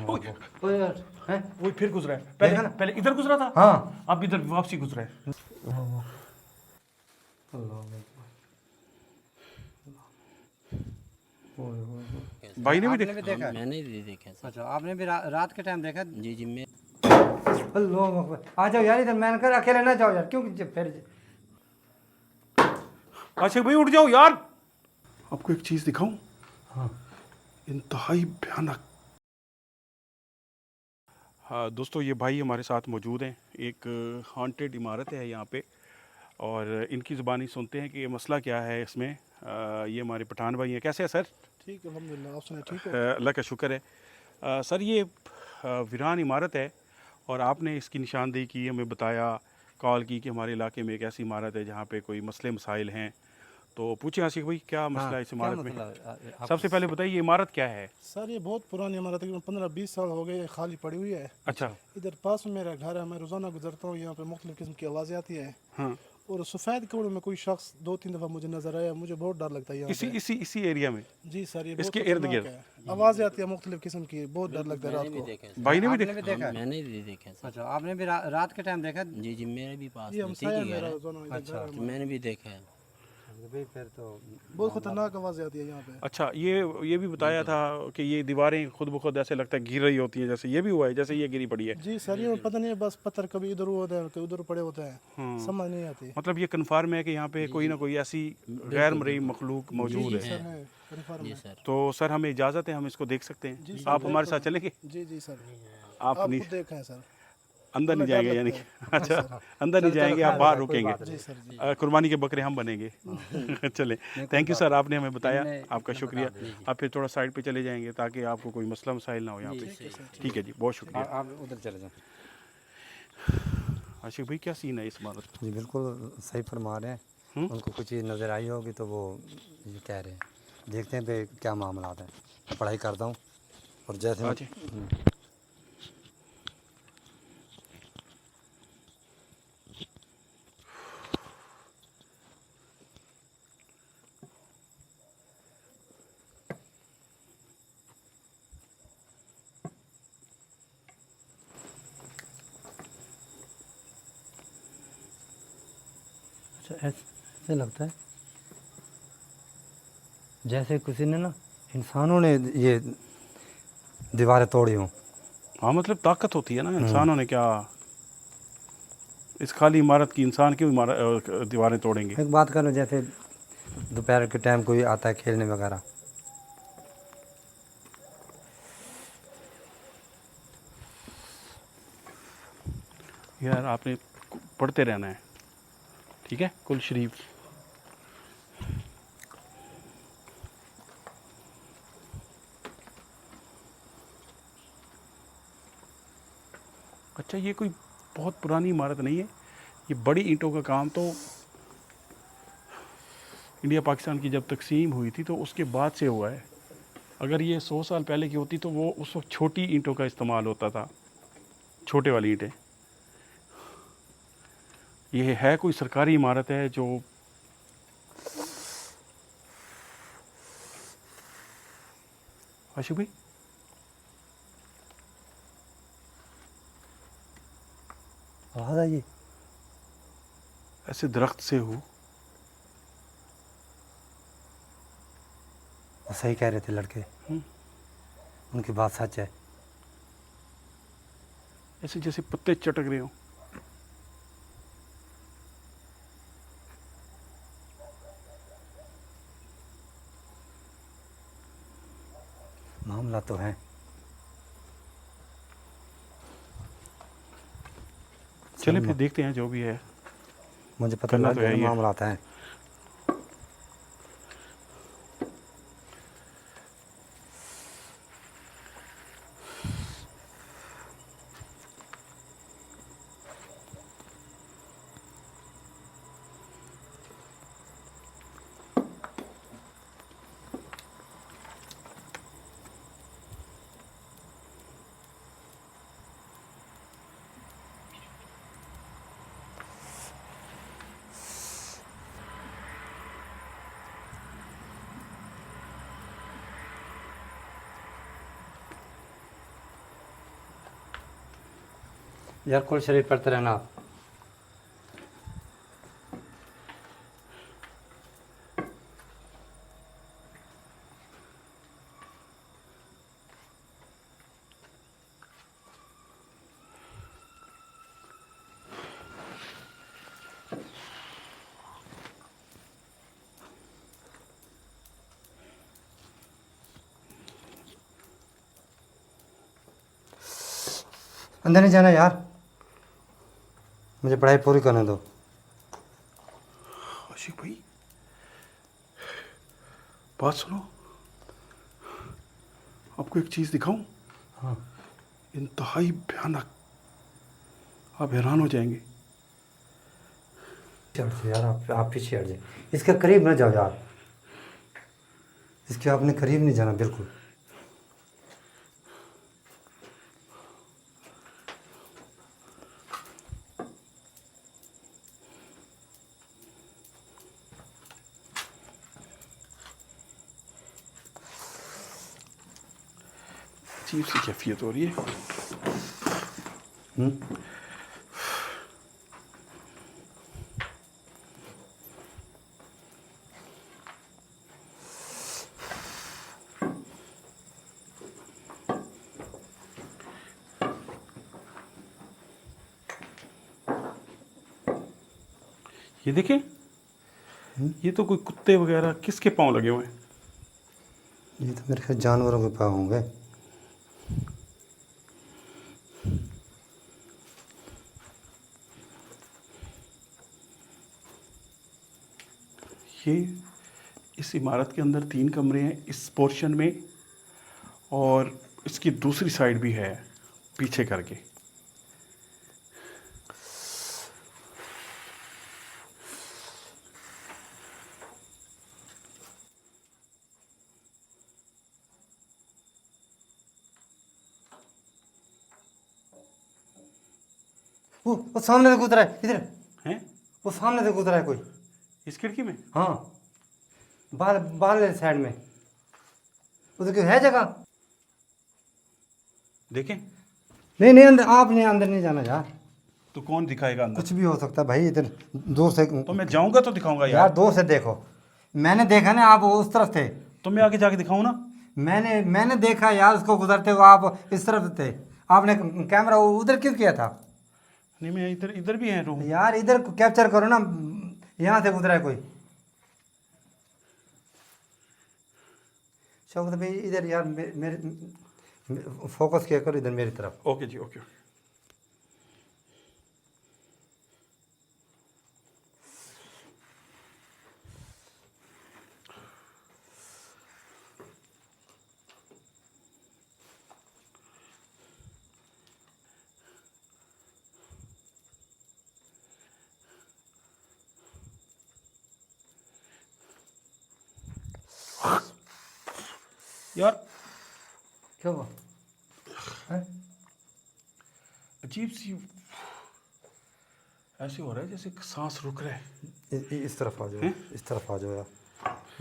ओ यार हैं वो फिर गुजरा है। देखा पहले ना? पहले इधर गुजरा था, हाँ अब इधर वापसी गुजरा है। भाई ने भी आपने भी देखा। देखा? मैंने भी देखा सर। अच्छा आपने भी रात के टाइम देखा? जी जी मैं अल्लाह अकबर। आ जाओ यार इधर, मैंने कहा अकेले ना जाओ यार, क्यों फिर आशिक भाई उठ जाओ यार। आपको एक चीज दिखाऊं? हाँ इंतहाई भयानक। हाँ दोस्तों, ये भाई हमारे साथ मौजूद हैं। एक हॉन्टेड इमारत है यहाँ पे, और इनकी ज़ुबानी सुनते हैं कि ये मसला क्या है इसमें। ये हमारे पठान भाई हैं। कैसे है सर? ठीक है अल्हम्दुलिल्लाह, आप सुनाए ठीक हो? अल्लाह का शुक्र है। सर ये वीरान इमारत है, और आपने इसकी निशानदेही की, हमें बताया, कॉल की कि हमारे इलाके में एक ऐसी इमारत है जहाँ पे कोई मसले मसाइल हैं। तो पूछें आशिक भाई, क्या मसला है इस क्या इमारत में? मतलब सबसे पहले बताइए ये इमारत क्या है? सर ये बहुत पुरानी इमारत है, 15-20 साल हो गए खाली पड़ी हुई है। अच्छा। इधर पास में मेरा घर है, मैं रोज़ाना गुजरता हूँ, यहाँ पे मुख्तलिफ किस्म की आवाज़ें आती हैं। हाँ, और सफ़ेद कपड़ों में कोई शख्स 2-3 दफ़ा मुझे नज़र आया, मुझे बहुत डर लगता है यहाँ इसी पे। इसी इसी एरिया में? जी सर, ये बहुत इसके इर्द खतरनाक गिर्द? है, आवाज़ें आती है मुख्तलिफ किस्म की, बहुत डर लगता है मैंने रात भी को। देखा सर। भाई ने भी आपने देखा? भी देखा? मैंने भी देखा सर। अच्छा आपने भी रात के टाइम देखा? जी जी मेरे भी पास ये में ठीक हमसाया ही है घर मेरा है, रोज़ाना इधर अच्छा, घर है तो हमारा। मैंने भी देखा है। भाई फिर तो बहुत खतरनाक आवाज़ें आती है यहाँ पे। अच्छा, ये भी बताया था कि ये दीवारें खुद ब खुद ऐसे लगता है गिर रही होती हैं, जैसे ये भी हुआ है, जैसे ये गिरी पड़ी है। जी सर, ये पता नहीं है, बस पत्थर कभी इधर होते हैं कभी उधर पड़े होते हैं, समझ नहीं आती। मतलब ये कन्फर्म है कि यहाँ पे कोई ना कोई ऐसी गैर मरई मखलूक मौजूद जी है। सर है, कन्फर्म जी है। सर। तो सर हमें इजाज़त है, हम इसको देख सकते हैं? जी सर, आप हमारे साथ बिल्कुल। चलेंगे? जी जी सर, आप आप नहीं, खुद देखें सर, अंदर नहीं हमें डर जाएंगे यानी लगता कि? है। जी अच्छा, सर। अंदर नहीं चलो, जाएंगे, चलो, आप बाहर कोई रुकेंगे। बात जी सर जी। कुर्बानी के बकरे हम बनेंगे। चले, थैंक यू सर, आपने हमें बताया, इनने आपका इतना शुक्रिया। बता दिया। आप फिर थोड़ा साइड पे चले जाएंगे ताकि आपको कोई मसला मसाइल ना हो यहाँ पे। ठीक है जी, बहुत शुक्रिया। आप उधर चले जाओ। आशिक भाई क्या सीन है इस इमारत का? जी बिल्कुल सही फरमा रहे हैं। उनको कुछ चीज़ नज़र आई होगी तो वो ये कह रहे हैं, देखते हैं पे क्या मामला है। पढ़ाई करता हूँ और जैसे अच्छा, ऐसे लगता है जैसे किसी ने ना, इंसानों ने ये दीवारें तोड़ी हों। हाँ मतलब ताकत होती है ना, इंसानों ने क्या इस खाली इमारत की, इंसान क्यों इमारत दीवारें तोड़ेंगे? एक बात करो, जैसे दोपहर के टाइम कोई आता है खेलने वगैरह, यार आपने पढ़ते रहना है, ठीक है? कुल शरीफ। अच्छा, ये कोई बहुत पुरानी इमारत नहीं है, ये बड़ी ईंटों का काम तो इंडिया पाकिस्तान की जब तकसीम हुई थी तो उसके बाद से हुआ है। अगर ये 100 साल पहले की होती तो वो उस वक्त छोटी ईंटों का इस्तेमाल होता था, छोटे वाली ईंटें। ये है कोई सरकारी इमारत है जो आशिक भाई आवाज़ आई। ऐसे दरख्त से हो? वो सही कह रहे थे लड़के, उनकी बात सच है। ऐसे जैसे पत्ते चटक रहे हो। मामला तो है। चले फिर देखते हैं जो भी है। मुझे पता करना लग तो गया है ना ही है। मामला है। यार कुल शरीर पढ़ते रहना आप। अंदर नहीं जाना यार, मुझे पढ़ाई पूरी करने दो। आशिक भाई बात सुनो, आपको एक चीज़ दिखाऊं? हाँ इंतहाई भयानक, आप हैरान हो जाएंगे। हट से यार, आप पीछे हट जाए, इसके करीब न जाओ यार, इसके आपने करीब नहीं जाना बिल्कुल। अजीब सी कैफियत हो रही है। ये देखें, ये तो कोई कुत्ते वगैरह किसके पांव लगे हुए हैं? ये तो मेरे ख्याल जानवरों के पाँव होंगे। ये इस इमारत के अंदर 3 कमरे हैं इस पोर्शन में, और इसकी दूसरी साइड भी है पीछे करके। वो सामने से गुजरा है इधर, हैं वो सामने से गुजरा है कोई। इस खिड़की में? हाँ बाहर बाहर साइड में, उधर क्यों है जगह? देखें नहीं नहीं अंदर, आप नहीं, अंदर नहीं जाना यार, तो कौन दिखाएगा अंदर? कुछ भी हो सकता है भाई, इधर दूर से। तो मैं जाऊंगा तो दिखाऊंगा यार यार। दूर से देखो, मैंने देखा ना, आप उस तरफ थे, तो मैं आगे जाके दिखाऊं ना? मैंने देखा यार उसको गुजरते हुए, आप इस तरफ थे, आपने कैमरा उधर क्यों किया था? नहीं, मैं इधर इधर भी है रूम। यार इधर कैप्चर करो ना, यहाँ से गुजरा है कोई। शौकत भाई इधर यार, मेरे फोकस किया करो इधर मेरी तरफ। ओके जी, ओके। यार क्या हुआ? हैं? अजीब सी ऐसे हो रहा है जैसे सांस रुक रहा है। इस तरफ आ जाओ, हैं? इस तरफ आ जाओ यार,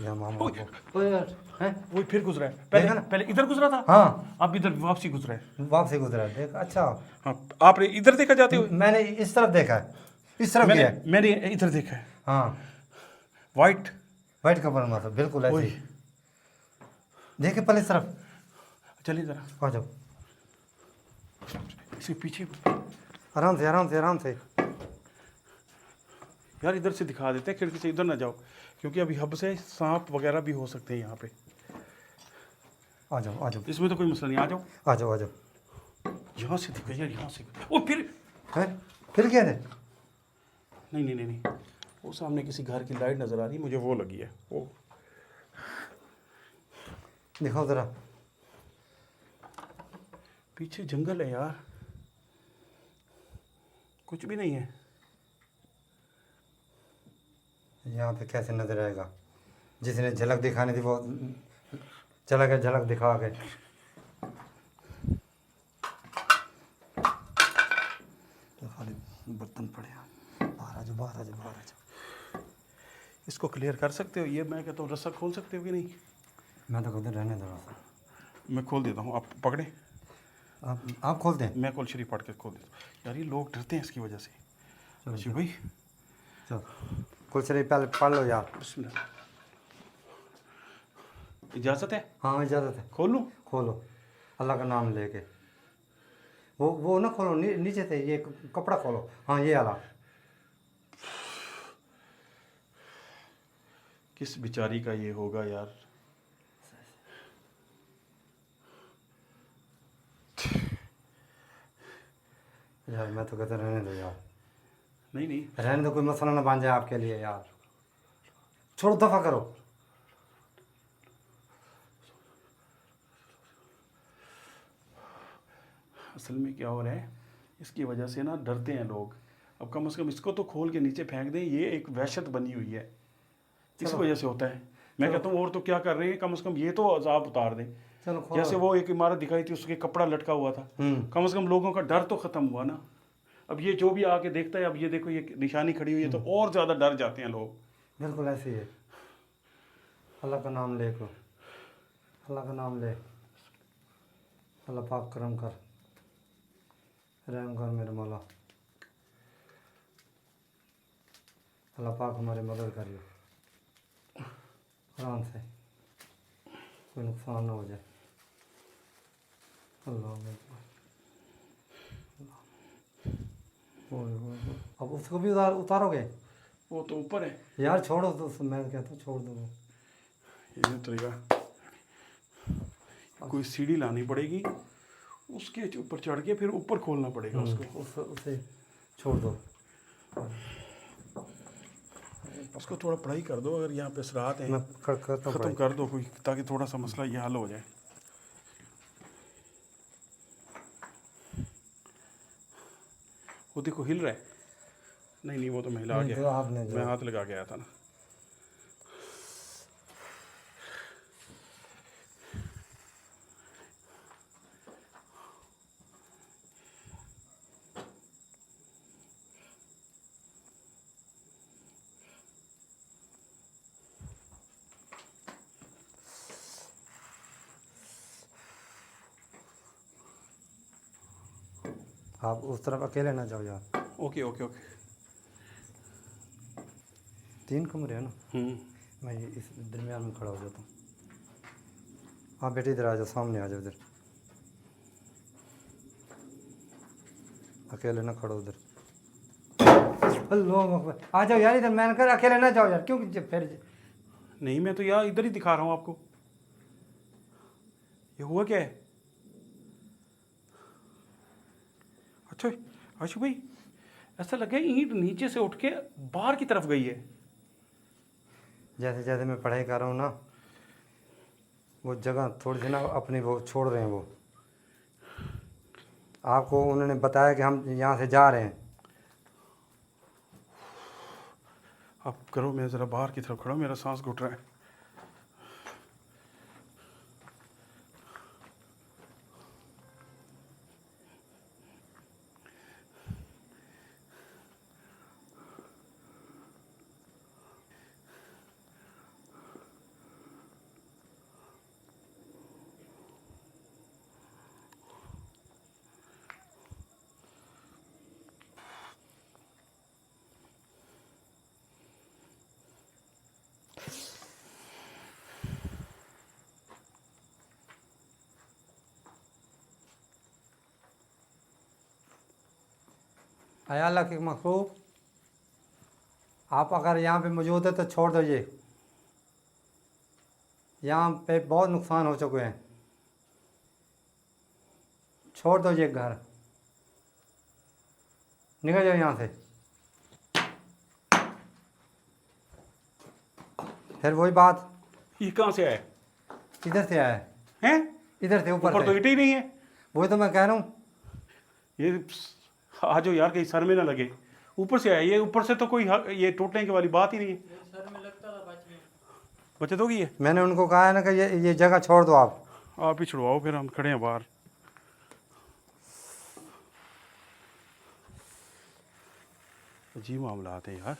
यहाँ मामा ओए, को। ओए यार, हैं? वो फिर गुजरा है। पहले देखा ना? पहले इधर गुजरा था, हाँ अब इधर वापसी गुजरा है। वापसी गुजरा है, देख। अच्छा हाँ, आपने इधर देखा जाते हुए? मैंने इस तरफ देखा है, इस तरफ मैंने गया है। मैंने इधर देखा है। हाँ वाइट वाइट कपड़ा में था बिल्कुल ऐसे ओए, ही। देखे पहले इस तरफ चलिए जरा आ जाओ, इसके पीछे। आराम से आराम से आराम से। यार इधर से दिखा देते हैं, खिड़की से इधर ना जाओ, क्योंकि अभी हब से सांप वगैरह भी हो सकते हैं यहाँ पे। आ जाओ आ जाओ इसमें तो कोई मसला नहीं, आ जाओ। आ जाओ आ जाओ। यहाँ से दिखा यार, यहाँ से। ओ फिर है फिर क्या है? नहीं नहीं नहीं नहीं, वो सामने किसी घर की लाइट नजर आ रही है, मुझे वो लगी है। वो दिखाओ जरा। पीछे जंगल है यार, कुछ भी नहीं है। यहाँ पे कैसे नजर आएगा? जिसने झलक दिखानी थी वो चला गया, झलक दिखा के। खाली बर्तन पड़े हैं, बाहर आ जाओ बाहर आ जाओ बाहर आ जाओ। इसको क्लियर कर सकते हो? ये मैं कहता हूँ रस्सा खोल सकते हो कि नहीं? मैं तो कहते रहने दो। मैं खोल देता हूँ, आप पकड़े। आप खोल दें। मैं कुल शरीफ पढ़ के खोल देता हूँ। यार ये लोग डरते हैं इसकी वजह से। अच्छा भाई चलो कुल शरीफ पहले पढ़ लो यार। बिस्मिल्लाह। इजाज़त है? हाँ इजाज़त है। खोल लूँ? खोलो अल्लाह का नाम लेके। वो ना खोलो, नीचे से ये कपड़ा खोलो। हाँ ये वाला। किस बेचारी का ये होगा यार। यार मैं तो कहता रहने दो यार। नहीं नहीं रहने दो, कोई मसला ना बन जाए आपके लिए यार। छोड़ो, दफा करो। असल में क्या हो रहा है, इसकी वजह से ना डरते हैं लोग। अब कम से कम इसको तो खोल के नीचे फेंक दें, ये एक वहशत बनी हुई है, इस वजह से होता है। मैं कहता हूँ और तो क्या कर रहे हैं, कम से कम ये तो अजाब उतार दें। चलो खोलो। जैसे वो एक इमारत दिखाई थी उसके कपड़ा लटका हुआ था, कम से कम लोगों का डर तो ख़त्म हुआ ना। अब ये जो भी आके देखता है, अब ये देखो ये निशानी खड़ी हुई है तो और ज़्यादा डर जाते हैं लोग। बिल्कुल ऐसे ही है। अल्लाह का नाम ले को, अल्लाह का नाम ले। अल्लाह पाक करम कर, रहम कर मेरे मौला। अल्लाह पाक हमारी मदद करियो, आराम से, कोई नुकसान ना हो जाए। अल्लाह अब उसको भी उतारोगे? वो तो ऊपर है यार छोड़ो तो, मैं कहता हूँ छोड़ दो। ये तरीका, कोई सीढ़ी लानी पड़ेगी, उसके ऊपर चढ़ के फिर ऊपर खोलना पड़ेगा उसको। उसे छोड़ दो। उसको थोड़ा पढ़ाई कर दो, अगर यहाँ पे असरात हैं मैं करता हूँ ख़त्म पढ़ाई। कर दो कोई, ताकि थोड़ा सा मसला ये हल हो जाए। वो देखो हिल रहा है। नहीं नहीं वो तो मैं हिला नहीं, तो गया, आपने मैं हाथ लगा गया था ना। आप उस तरफ अकेले ना जाओ यार। Okay okay okay. 3 कमरे हैं ना, मैं इस दरमियान में खड़ा हो जाता हूँ। आप बेटे इधर आ जाओ, सामने आ जाओ इधर, अकेले ना खड़ो उधर। अल्लाह अकबर, आ जाओ यार इधर। मैंने कहा अकेले ना जाओ यार, क्यों फिर? नहीं मैं तो यार इधर ही दिखा रहा हूँ आपको। ये हुआ क्या है? अच्छा आशु भाई, ऐसा लगे ईंट नीचे से उठ के बाहर की तरफ गई है। जैसे जैसे मैं पढ़ाई कर रहा हूँ ना, वो जगह थोड़ी सी ना अपनी वो छोड़ रहे हैं। वो आपको उन्होंने बताया कि हम यहाँ से जा रहे हैं। आप करो, मैं ज़रा बाहर की तरफ खड़ा हूँ, मेरा सांस घुट रहा है। आया अल्लाह के मखलूक, आप अगर यहाँ पे मौजूद है तो छोड़ दीजिए। यहाँ पे बहुत नुकसान हो चुके हैं, छोड़ दीजिए घर, निकल जाओ यहाँ से। फिर वही बात, ये कहाँ से आया इधर से आया है, हैं? इधर से ऊपर ऊपर तो से। ईंटें ही नहीं है। वही तो मैं कह रहा हूँ। ये आ जाओ यार, कहीं सर में ना लगे। ऊपर से आया ये, ऊपर से तो कोई ये टूटने की वाली बात ही नहीं है। सर में लगता था बच में। बचत होगी है। मैंने उनको कहा है ना कि ये जगह छोड़ दो आप। आप ही छुड़वाओ, फिर हम खड़े हैं बाहर। अजीब मामला आते हैं यार।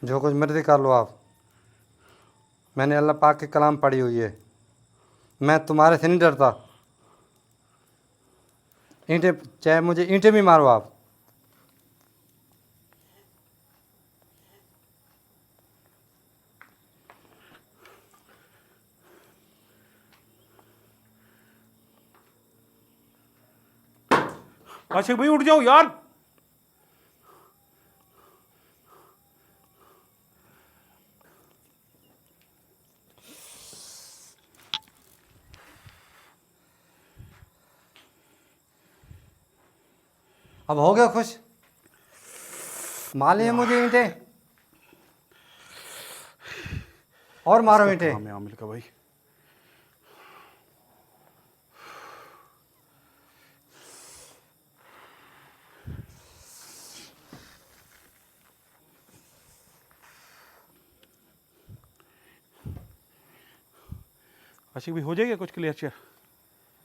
जो कुछ मर्जी कर लो आप, मैंने अल्लाह पाक के कलाम पढ़ी हुई है, मैं तुम्हारे से नहीं डरता। ईंटें, चाहे मुझे ईंटें भी मारो आप। आशिक भाई उठ जाओ यार। अब हो गया खुश? माली है मुझे ईंटें, और मारो ईंटें। काम है आमिल का भाई। आशिक भाई हो जाएगा कुछ क्लियर चेयर?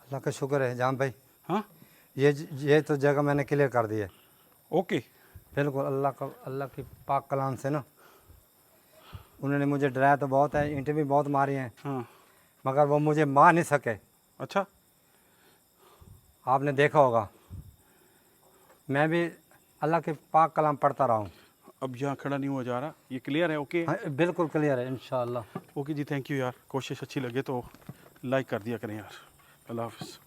अल्लाह का शुक्र है जान भाई, हाँ ये तो जगह मैंने क्लियर कर दी है। ओके। बिल्कुल, अल्लाह की पाक कलाम से ना, उन्होंने मुझे डराया तो बहुत है, ईंटें भी बहुत मारी हैं, हाँ मगर वो मुझे मार नहीं सके। अच्छा। आपने देखा होगा, मैं भी अल्लाह के पाक कलाम पढ़ता रहा हूँ। अब यहाँ खड़ा नहीं हुआ जा रहा, ये क्लियर है? ओके। हाँ, बिल्कुल क्लियर है इंशाअल्लाह। ओके जी, थैंक यू यार। कोशिश अच्छी लगे तो लाइक कर दिया करें यार। अल्लाह हाफिज़।